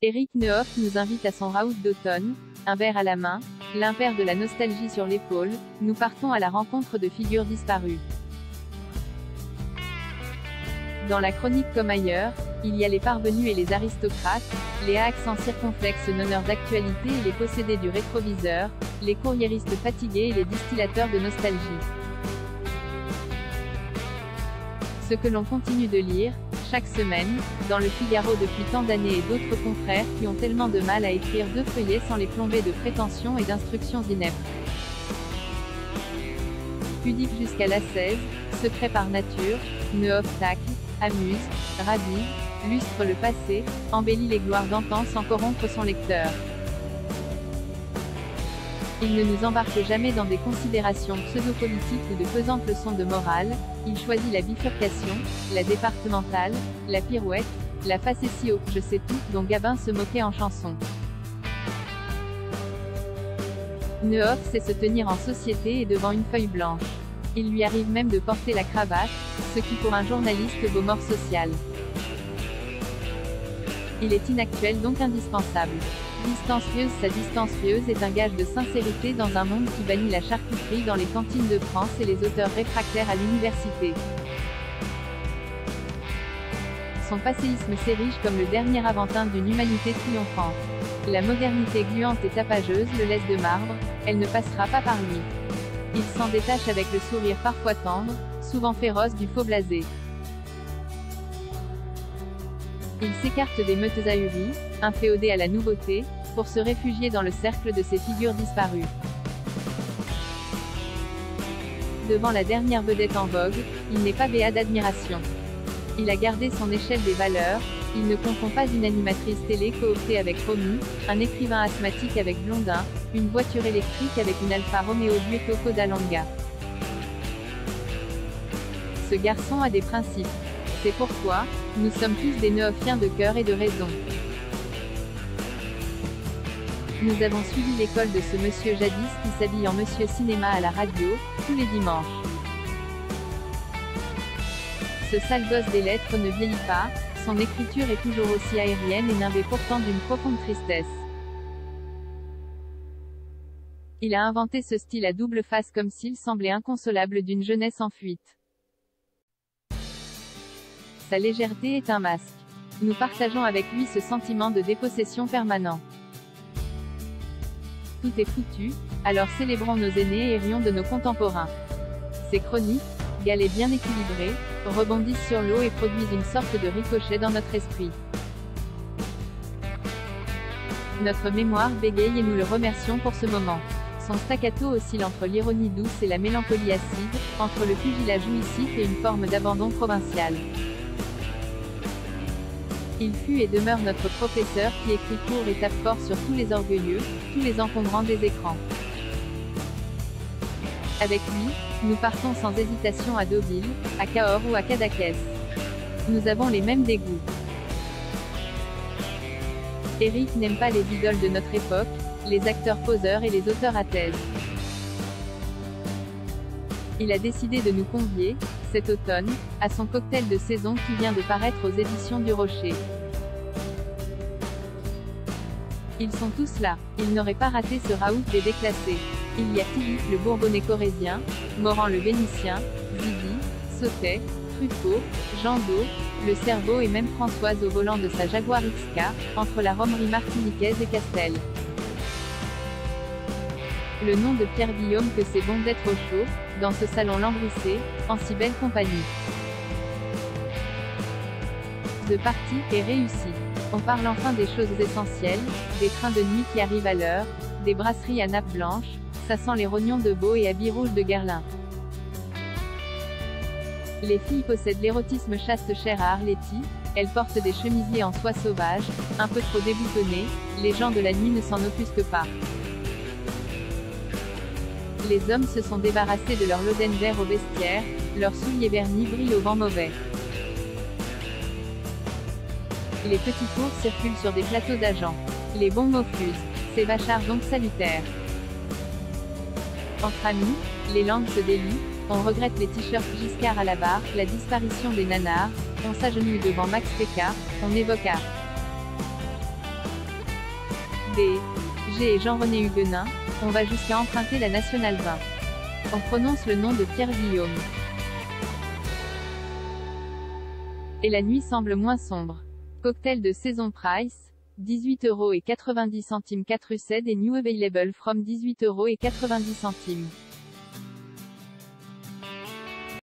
Éric Nehoff nous invite à son raout d'automne, un verre à la main, l'impair de la nostalgie sur l'épaule, nous partons à la rencontre de figures disparues. Dans la chronique comme ailleurs, il y a les parvenus et les aristocrates, les accents circonflexes nonneurs d'actualité et les possédés du rétroviseur, les courriéristes fatigués et les distillateurs de nostalgie. Ce que l'on continue de lire, chaque semaine, dans le Figaro depuis tant d'années et d'autres confrères qui ont tellement de mal à écrire 2 feuillets sans les plomber de prétentions et d'instructions ineptes. Pudique jusqu'à l'ascèse, secret par nature, Nehoff tacle, amuse, ravive, lustre le passé, embellit les gloires d'antan sans corrompre son lecteur. Il ne nous embarque jamais dans des considérations pseudo-politiques ou de pesantes leçons de morale, il choisit la bifurcation, la départementale, la pirouette, la facétie au « je sais tout » dont Gabin se moquait en chanson. Nehoff sait se tenir en société et devant une feuille blanche. Il lui arrive même de porter la cravate, ce qui pour un journaliste vaut mort sociale. Il est inactuel donc indispensable. Distancieuse, sa distancieuse est un gage de sincérité dans un monde qui bannit la charcuterie dans les cantines de France et les auteurs réfractaires à l'université. Son passéisme s'érige comme le dernier aventin d'une humanité triomphante. La modernité gluante et tapageuse le laisse de marbre, elle ne passera pas par lui. Il s'en détache avec le sourire parfois tendre, souvent féroce du faux blasé. Il s'écarte des meutes ahuries, inféodé à la nouveauté, pour se réfugier dans le cercle de ces figures disparues. Devant la dernière vedette en vogue, il n'est pas béat d'admiration. Il a gardé son échelle des valeurs, il ne confond pas une animatrice télé cooptée avec Romy, un écrivain asthmatique avec Blondin, une voiture électrique avec une Alfa Romeo Duetto Codalanga. Ce garçon a des principes. C'est pourquoi, nous sommes tous des Nehoffiens de cœur et de raison. Nous avons suivi l'école de ce monsieur jadis qui s'habille en monsieur cinéma à la radio, tous les dimanches. Ce sale gosse des lettres ne vieillit pas, son écriture est toujours aussi aérienne et nimbée pourtant d'une profonde tristesse. Il a inventé ce style à double face comme s'il semblait inconsolable d'une jeunesse en fuite. Sa légèreté est un masque. Nous partageons avec lui ce sentiment de dépossession permanent. Tout est foutu, alors célébrons nos aînés et rions de nos contemporains. Ces chroniques, galets bien équilibrés, rebondissent sur l'eau et produisent une sorte de ricochet dans notre esprit. Notre mémoire bégaye et nous le remercions pour ce moment. Son staccato oscille entre l'ironie douce et la mélancolie acide, entre le pugilat jouissif et une forme d'abandon provincial. Il fut et demeure notre professeur qui écrit court et tape fort sur tous les orgueilleux, tous les encombrants des écrans. Avec lui, nous partons sans hésitation à Deauville, à Cahors ou à Cadaqués. Nous avons les mêmes dégoûts. Éric n'aime pas les idoles de notre époque, les acteurs poseurs et les auteurs à thèse. Il a décidé de nous convier, cet automne, à son cocktail de saison qui vient de paraître aux éditions du Rocher. Ils sont tous là. Il n'aurait pas raté ce raout des déclassés. Il y a Philippe le Bourbonnais corrézien, Morand le Vénitien, Zidi, Sautet, Truffaut, Jean Do, le Cerveau et même Françoise au volant de sa Jaguar XK, entre la romerie martiniquaise et Castel. Le nom de Pierre Guillaume que c'est bon d'être au chaud, dans ce salon lambrissé, en si belle compagnie. De partie est réussi. On parle enfin des choses essentielles, des trains de nuit qui arrivent à l'heure, des brasseries à nappe blanche, ça sent les rognons de Beau et habits rouges de Guerlain. Les filles possèdent l'érotisme chaste cher à Arletty, elles portent des chemisiers en soie sauvage, un peu trop déboutonnés, les gens de la nuit ne s'en offusquent pas. Les hommes se sont débarrassés de leur loden vert au vestiaire, leurs souliers vernis brillent au vent mauvais. Les petits cours circulent sur des plateaux d'agents. Les bons mots fusent. Ces vachards donc salutaires. Entre amis, les langues se délient, on regrette les t-shirts Giscard à la barre, la disparition des nanars, on s'agenouille devant Max Pécard, on évoque art. B. G et Jean-René Huguenin, on va jusqu'à emprunter la Nationale 20. On prononce le nom de Pierre Guillaume. Et la nuit semble moins sombre. Cocktail de saison price, 18,90 € 4 recettes et new available from 18,90 €.